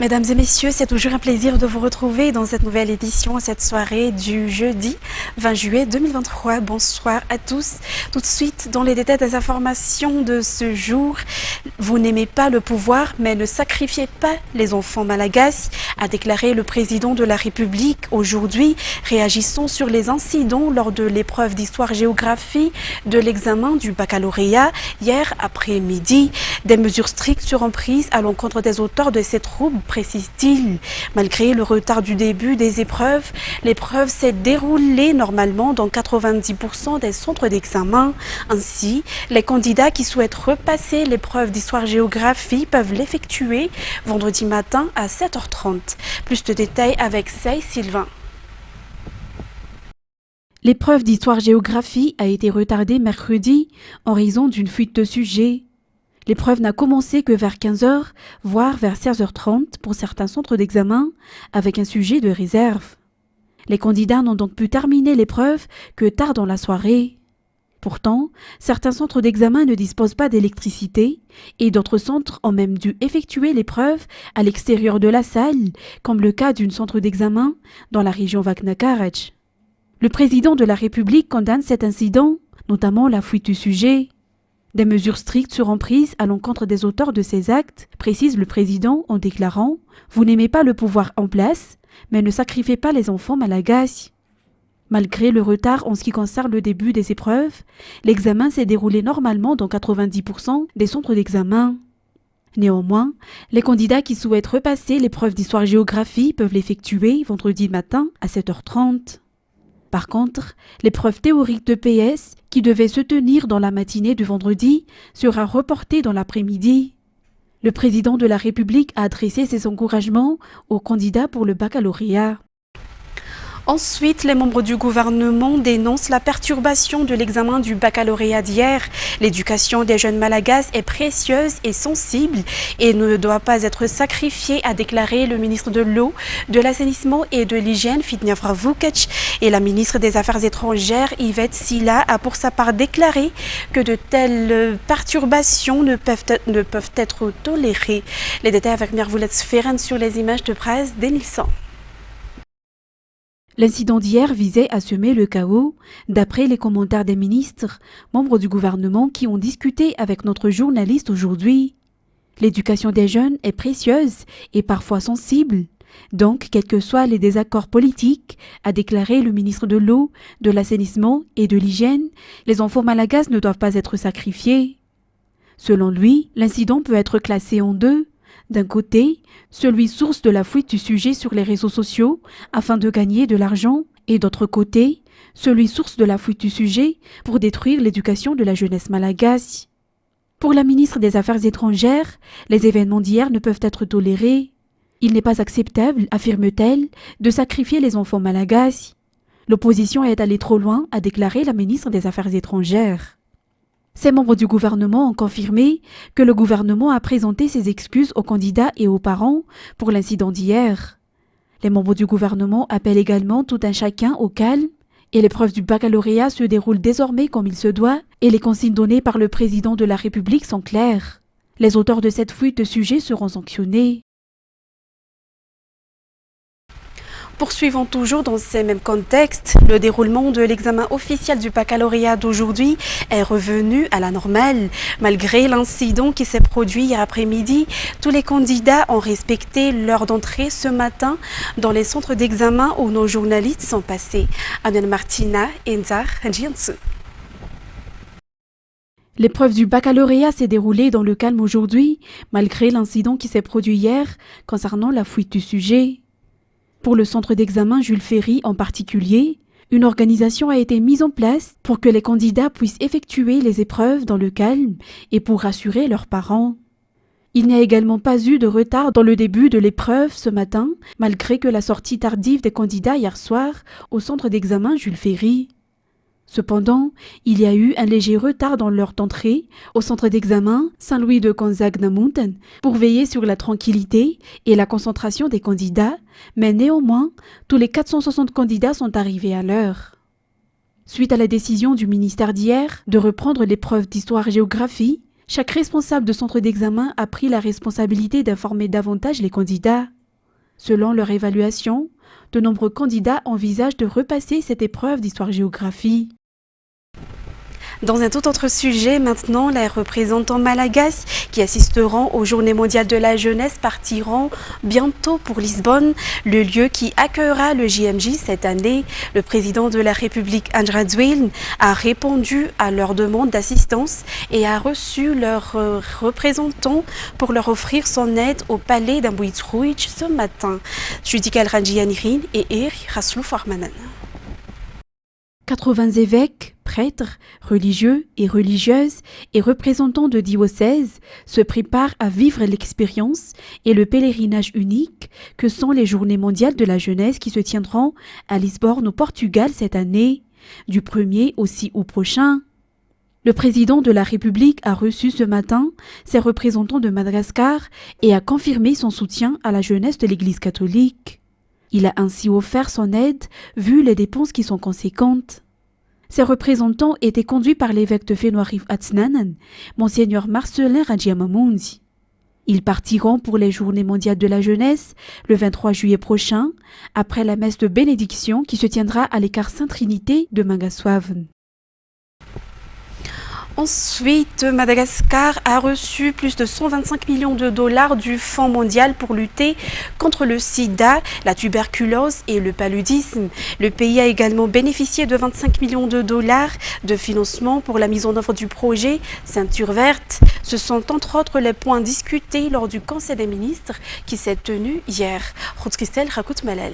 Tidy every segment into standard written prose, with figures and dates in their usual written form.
Mesdames et messieurs, c'est toujours un plaisir de vous retrouver dans cette nouvelle édition, cette soirée du jeudi 20 juillet 2023. Bonsoir à tous. Tout de suite, dans les détails des informations de ce jour, vous n'aimez pas le pouvoir, mais ne sacrifiez pas les enfants malagasy, a déclaré le président de la République. Aujourd'hui, réagissons sur les incidents lors de l'épreuve d'histoire-géographie de l'examen du baccalauréat hier après-midi. Des mesures strictes seront prises à l'encontre des auteurs de ces troubles, précise-t-il. Malgré le retard du début des épreuves, l'épreuve s'est déroulée normalement dans 90% des centres d'examen. Ainsi, les candidats qui souhaitent repasser l'épreuve d'histoire-géographie peuvent l'effectuer vendredi matin à 7h30. Plus de détails avec Say Sylvain. L'épreuve d'histoire-géographie a été retardée mercredi en raison d'une fuite de sujets. L'épreuve n'a commencé que vers 15h, voire vers 16h30 pour certains centres d'examen, avec un sujet de réserve. Les candidats n'ont donc pu terminer l'épreuve que tard dans la soirée. Pourtant, certains centres d'examen ne disposent pas d'électricité et d'autres centres ont même dû effectuer l'épreuve à l'extérieur de la salle, comme le cas d'un centre d'examen dans la région Vakna-Karaj. Le président de la République condamne cet incident, notamment la fuite du sujet. Des mesures strictes seront prises à l'encontre des auteurs de ces actes, précise le président en déclarant « Vous n'aimez pas le pouvoir en place, mais ne sacrifiez pas les enfants malagasy ». Malgré le retard en ce qui concerne le début des épreuves, l'examen s'est déroulé normalement dans 90% des centres d'examen. Néanmoins, les candidats qui souhaitent repasser l'épreuve d'histoire-géographie peuvent l'effectuer vendredi matin à 7h30. Par contre, l'épreuve théorique de PS, qui devait se tenir dans la matinée du vendredi, sera reportée dans l'après-midi. Le président de la République a adressé ses encouragements aux candidats pour le baccalauréat. Ensuite, les membres du gouvernement dénoncent la perturbation de l'examen du baccalauréat d'hier. L'éducation des jeunes malagasy est précieuse et sensible et ne doit pas être sacrifiée, a déclaré le ministre de l'Eau, de l'Assainissement et de l'Hygiène, Fitniavra Vukac, et la ministre des Affaires étrangères, Yvette Silla, a pour sa part déclaré que de telles perturbations ne peuvent être tolérées. Les détails avec Mirvulet Sferen sur les images de presse d'Enilson. L'incident d'hier visait à semer le chaos, d'après les commentaires des ministres, membres du gouvernement qui ont discuté avec notre journaliste aujourd'hui. L'éducation des jeunes est précieuse et parfois sensible. Donc, quels que soient les désaccords politiques, a déclaré le ministre de l'Eau, de l'Assainissement et de l'Hygiène, les enfants malagasy ne doivent pas être sacrifiés. Selon lui, l'incident peut être classé en deux. D'un côté, celui source de la fuite du sujet sur les réseaux sociaux afin de gagner de l'argent, et d'autre côté, celui source de la fuite du sujet pour détruire l'éducation de la jeunesse malagasy. Pour la ministre des Affaires étrangères, les événements d'hier ne peuvent être tolérés. Il n'est pas acceptable, affirme-t-elle, de sacrifier les enfants malagasy. L'opposition est allée trop loin, a déclaré la ministre des Affaires étrangères. Ces membres du gouvernement ont confirmé que le gouvernement a présenté ses excuses aux candidats et aux parents pour l'incident d'hier. Les membres du gouvernement appellent également tout un chacun au calme et l'épreuve du baccalauréat se déroule désormais comme il se doit et les consignes données par le président de la République sont claires. Les auteurs de cette fuite de sujets seront sanctionnés. Poursuivons toujours dans ces mêmes contextes. Le déroulement de l'examen officiel du baccalauréat d'aujourd'hui est revenu à la normale. Malgré l'incident qui s'est produit hier après-midi, tous les candidats ont respecté l'heure d'entrée ce matin dans les centres d'examen où nos journalistes sont passés. Anel Martina, Enzar, Jiansu. L'épreuve du baccalauréat s'est déroulée dans le calme aujourd'hui, malgré l'incident qui s'est produit hier concernant la fuite du sujet. Pour le centre d'examen Jules Ferry en particulier, une organisation a été mise en place pour que les candidats puissent effectuer les épreuves dans le calme et pour rassurer leurs parents. Il n'y a également pas eu de retard dans le début de l'épreuve ce matin, malgré que la sortie tardive des candidats hier soir au centre d'examen Jules Ferry. Cependant, il y a eu un léger retard dans l'heure d'entrée au centre d'examen Saint-Louis de Gonzague Mountain pour veiller sur la tranquillité et la concentration des candidats, mais néanmoins, tous les 460 candidats sont arrivés à l'heure. Suite à la décision du ministère d'hier de reprendre l'épreuve d'histoire-géographie, Chaque responsable de centre d'examen a pris la responsabilité d'informer davantage les candidats. Selon leur évaluation, de nombreux candidats envisagent de repasser cette épreuve d'histoire-géographie. Dans un tout autre sujet, maintenant, les représentants malagasy qui assisteront aux Journées mondiales de la jeunesse partiront bientôt pour Lisbonne, le lieu qui accueillera le JMJ cette année. Le président de la République, André Rajoelina, a répondu à leur demande d'assistance et a reçu leurs représentants pour leur offrir son aide au palais d'Amboitrouj ce matin. Judika Ranjianirin et Eri Raslou Farmanan. 80 évêques, prêtres, religieux et religieuses et représentants de diocèses se préparent à vivre l'expérience et le pèlerinage unique que sont les Journées mondiales de la jeunesse qui se tiendront à Lisbonne au Portugal cette année, du 1er au 6 août prochain. Le président de la République a reçu ce matin ses représentants de Madagascar et a confirmé son soutien à la jeunesse de l'Église catholique. Il a ainsi offert son aide, vu les dépenses qui sont conséquentes. Ces représentants étaient conduits par l'évêque de Fenouariv Atsnanan, Monseigneur Marcelin Radjiamamundi. Ils partiront pour les Journées mondiales de la jeunesse le 23 juillet prochain, après la messe de bénédiction qui se tiendra à l'écart Sainte-Trinité de Mangassoaven. Ensuite, Madagascar a reçu plus de 125 millions de dollars du Fonds mondial pour lutter contre le sida, la tuberculose et le paludisme. Le pays a également bénéficié de 25 millions de dollars de financement pour la mise en œuvre du projet Ceinture verte. Ce sont entre autres les points discutés lors du Conseil des ministres qui s'est tenu hier. Routskistel Rakout Malal.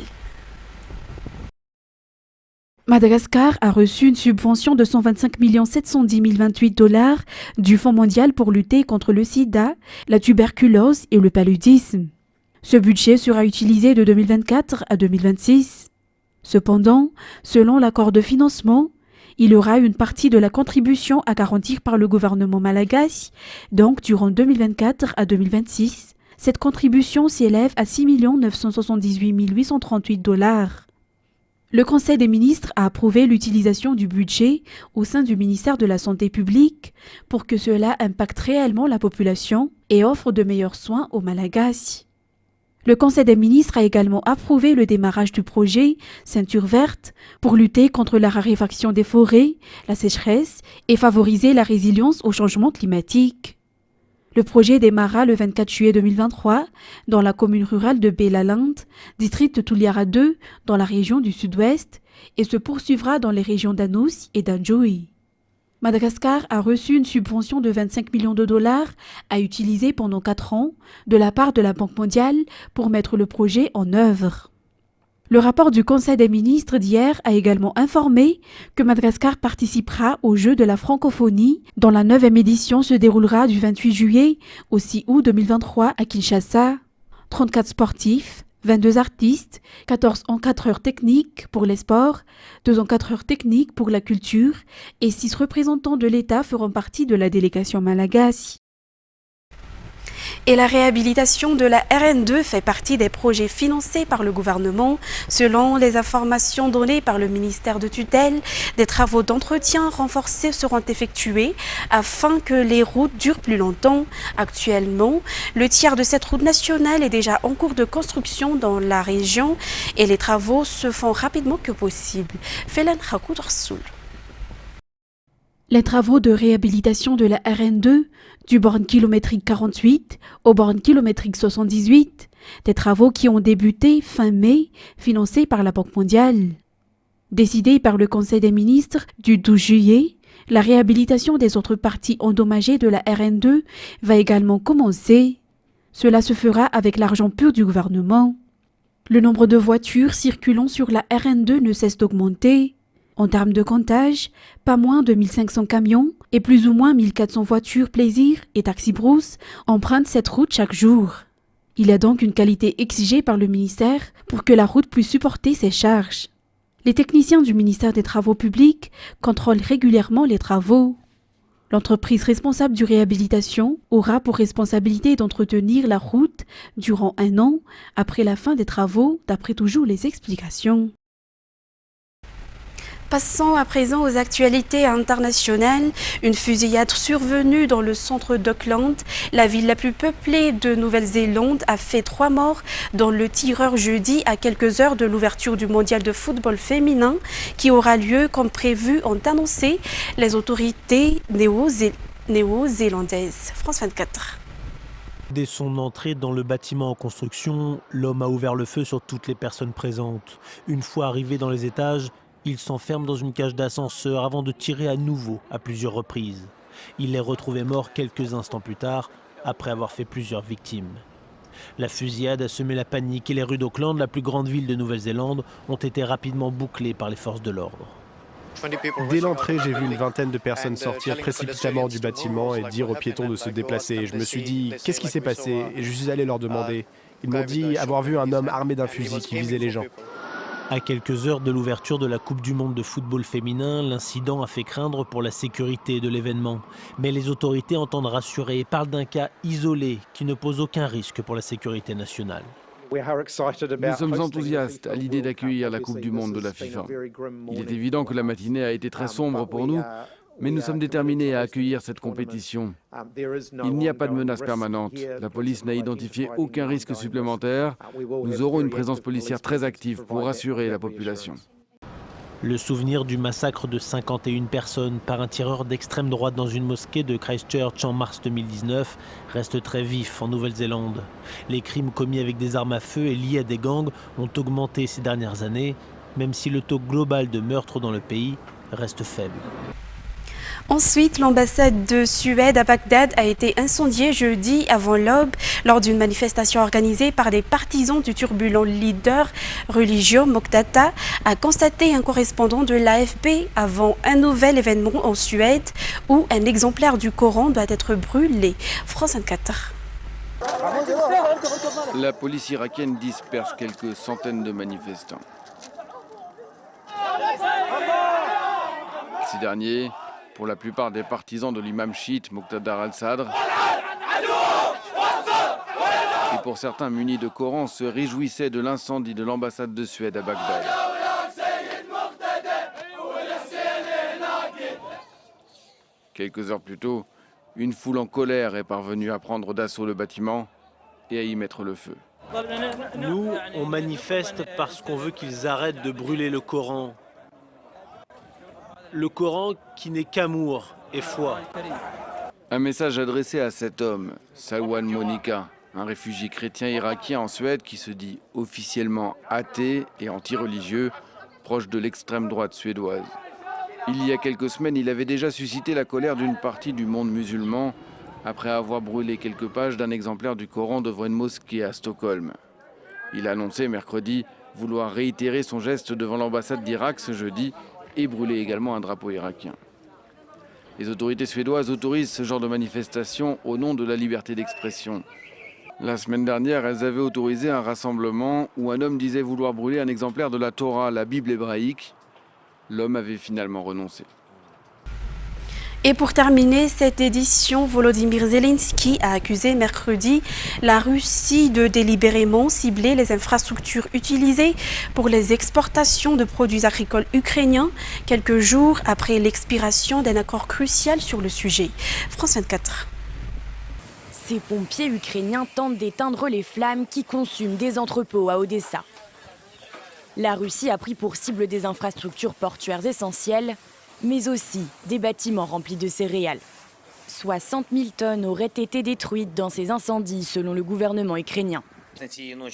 Madagascar a reçu une subvention de 125 710 028 dollars du Fonds mondial pour lutter contre le sida, la tuberculose et le paludisme. Ce budget sera utilisé de 2024 à 2026. Cependant, selon l'accord de financement, il y aura une partie de la contribution à garantir par le gouvernement malagasy, donc durant 2024 à 2026. Cette contribution s'élève à 6 978 838 dollars. Le Conseil des ministres a approuvé l'utilisation du budget au sein du ministère de la Santé publique pour que cela impacte réellement la population et offre de meilleurs soins aux Malagasy. Le Conseil des ministres a également approuvé le démarrage du projet Ceinture verte pour lutter contre la raréfaction des forêts, la sécheresse et favoriser la résilience au changement climatique. Le projet démarra le 24 juillet 2023 dans la commune rurale de Belaland, district de Tuliara 2 dans la région du sud-ouest et se poursuivra dans les régions d'Anous et d'Anjoui. Madagascar a reçu une subvention de 25 millions de dollars à utiliser pendant 4 ans de la part de la Banque mondiale pour mettre le projet en œuvre. Le rapport du Conseil des ministres d'hier a également informé que Madagascar participera aux Jeux de la francophonie dont la 9e édition se déroulera du 28 juillet au 6 août 2023 à Kinshasa. 34 sportifs, 22 artistes, 14 encadreurs techniques pour les sports, 2 encadreurs techniques pour la culture et 6 représentants de l'État feront partie de la délégation malagasy. Et la réhabilitation de la RN2 fait partie des projets financés par le gouvernement. Selon les informations données par le ministère de tutelle, des travaux d'entretien renforcés seront effectués afin que les routes durent plus longtemps. Actuellement, le tiers de cette route nationale est déjà en cours de construction dans la région et les travaux se font rapidement que possible. Felan Hakout Rasoul. Les travaux de réhabilitation de la RN2, du borne kilométrique 48 au borne kilométrique 78, des travaux qui ont débuté fin mai, financés par la Banque mondiale. Décidé par le Conseil des ministres du 12 juillet, la réhabilitation des autres parties endommagées de la RN2 va également commencer. Cela se fera avec l'argent pur du gouvernement. Le nombre de voitures circulant sur la RN2 ne cesse d'augmenter. En termes de comptage, pas moins de 1500 camions et plus ou moins 1400 voitures plaisir et taxi-brousse empruntent cette route chaque jour. Il y a donc une qualité exigée par le ministère pour que la route puisse supporter ces charges. Les techniciens du ministère des Travaux publics contrôlent régulièrement les travaux. L'entreprise responsable du réhabilitation aura pour responsabilité d'entretenir la route durant 1 an après la fin des travaux, d'après toujours les explications. Passons à présent aux actualités internationales. Une fusillade survenue dans le centre d'Auckland, la ville la plus peuplée de Nouvelle-Zélande, a fait 3 morts dans le tireur jeudi à quelques heures de l'ouverture du mondial de football féminin qui aura lieu comme prévu, ont annoncé les autorités néo-zélandaises. France 24. Dès son entrée dans le bâtiment en construction, l'homme a ouvert le feu sur toutes les personnes présentes. Une fois arrivé dans les étages, il s'enferme dans une cage d'ascenseur avant de tirer à nouveau à plusieurs reprises. Il est retrouvé mort quelques instants plus tard, après avoir fait plusieurs victimes. La fusillade a semé la panique et les rues d'Auckland, la plus grande ville de Nouvelle-Zélande, ont été rapidement bouclées par les forces de l'ordre. Dès l'entrée, j'ai vu une vingtaine de personnes sortir précipitamment du bâtiment et dire aux piétons de se déplacer. Je me suis dit, qu'est-ce qui s'est passé? Et je suis allé leur demander. Ils m'ont dit avoir vu un homme armé d'un fusil qui visait les gens. À quelques heures de l'ouverture de la Coupe du monde de football féminin, l'incident a fait craindre pour la sécurité de l'événement. Mais les autorités entendent rassurer et parlent d'un cas isolé qui ne pose aucun risque pour la sécurité nationale. Nous sommes enthousiastes à l'idée d'accueillir la Coupe du monde de la FIFA. Il est évident que la matinée a été très sombre pour nous, mais nous sommes déterminés à accueillir cette compétition. Il n'y a pas de menace permanente. La police n'a identifié aucun risque supplémentaire. Nous aurons une présence policière très active pour rassurer la population. Le souvenir du massacre de 51 personnes par un tireur d'extrême droite dans une mosquée de Christchurch en mars 2019 reste très vif en Nouvelle-Zélande. Les crimes commis avec des armes à feu et liés à des gangs ont augmenté ces dernières années, même si le taux global de meurtres dans le pays reste faible. Ensuite, l'ambassade de Suède à Bagdad a été incendiée jeudi avant l'aube lors d'une manifestation organisée par des partisans du turbulent leader religieux Muqtada, a constaté un correspondant de l'AFP avant un nouvel événement en Suède où un exemplaire du Coran doit être brûlé. France 24. La police irakienne disperse quelques centaines de manifestants. Ces derniers, pour la plupart des partisans de l'imam chiite Muqtada al-Sadr, et pour certains munis de Coran, se réjouissaient de l'incendie de l'ambassade de Suède à Bagdad. Quelques heures plus tôt, une foule en colère est parvenue à prendre d'assaut le bâtiment et à y mettre le feu. Nous, on manifeste parce qu'on veut qu'ils arrêtent de brûler le Coran. Le Coran qui n'est qu'amour et foi. Un message adressé à cet homme, Salwan Monika, un réfugié chrétien irakien en Suède qui se dit officiellement athée et anti-religieux, proche de l'extrême droite suédoise. Il y a quelques semaines, il avait déjà suscité la colère d'une partie du monde musulman après avoir brûlé quelques pages d'un exemplaire du Coran devant une mosquée à Stockholm. Il a annoncé mercredi vouloir réitérer son geste devant l'ambassade d'Irak ce jeudi et brûler également un drapeau irakien. Les autorités suédoises autorisent ce genre de manifestation au nom de la liberté d'expression. La semaine dernière, elles avaient autorisé un rassemblement où un homme disait vouloir brûler un exemplaire de la Torah, la Bible hébraïque. L'homme avait finalement renoncé. Et pour terminer cette édition, Volodymyr Zelensky a accusé mercredi la Russie de délibérément cibler les infrastructures utilisées pour les exportations de produits agricoles ukrainiens, quelques jours après l'expiration d'un accord crucial sur le sujet. France 24. Ces pompiers ukrainiens tentent d'éteindre les flammes qui consument des entrepôts à Odessa. La Russie a pris pour cible des infrastructures portuaires essentielles, mais aussi des bâtiments remplis de céréales. 60 000 tonnes auraient été détruites dans ces incendies, selon le gouvernement ukrainien.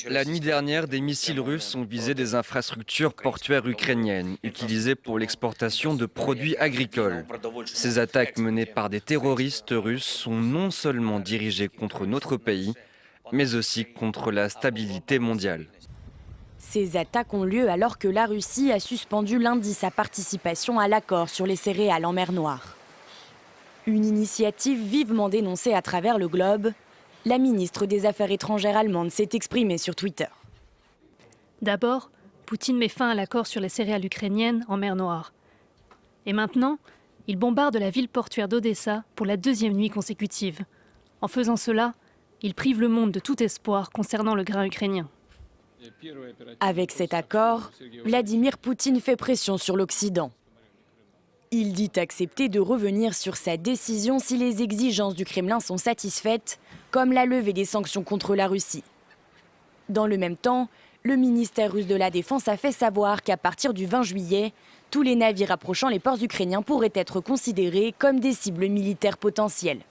La nuit dernière, des missiles russes ont visé des infrastructures portuaires ukrainiennes, utilisées pour l'exportation de produits agricoles. Ces attaques menées par des terroristes russes sont non seulement dirigées contre notre pays, mais aussi contre la stabilité mondiale. Ces attaques ont lieu alors que la Russie a suspendu lundi sa participation à l'accord sur les céréales en mer Noire. Une initiative vivement dénoncée à travers le globe. La ministre des Affaires étrangères allemande s'est exprimée sur Twitter. D'abord, Poutine met fin à l'accord sur les céréales ukrainiennes en mer Noire. Et maintenant, il bombarde la ville portuaire d'Odessa pour la 2e nuit consécutive. En faisant cela, il prive le monde de tout espoir concernant le grain ukrainien. Avec cet accord, Vladimir Poutine fait pression sur l'Occident. Il dit accepter de revenir sur sa décision si les exigences du Kremlin sont satisfaites, comme la levée des sanctions contre la Russie. Dans le même temps, le ministère russe de la Défense a fait savoir qu'à partir du 20 juillet, tous les navires approchant les ports ukrainiens pourraient être considérés comme des cibles militaires potentielles.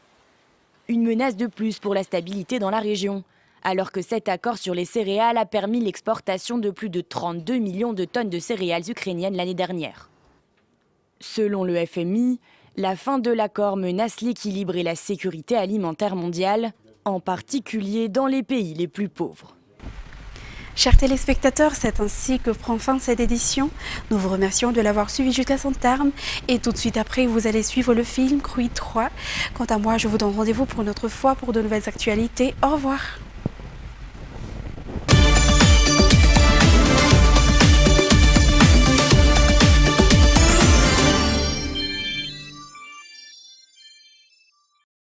Une menace de plus pour la stabilité dans la région, alors que cet accord sur les céréales a permis l'exportation de plus de 32 millions de tonnes de céréales ukrainiennes l'année dernière. Selon le FMI, la fin de l'accord menace l'équilibre et la sécurité alimentaire mondiale, en particulier dans les pays les plus pauvres. Chers téléspectateurs, c'est ainsi que prend fin cette édition. Nous vous remercions de l'avoir suivi jusqu'à son terme. Et tout de suite après, vous allez suivre le film Creed 3. Quant à moi, je vous donne rendez-vous pour une autre fois pour de nouvelles actualités. Au revoir.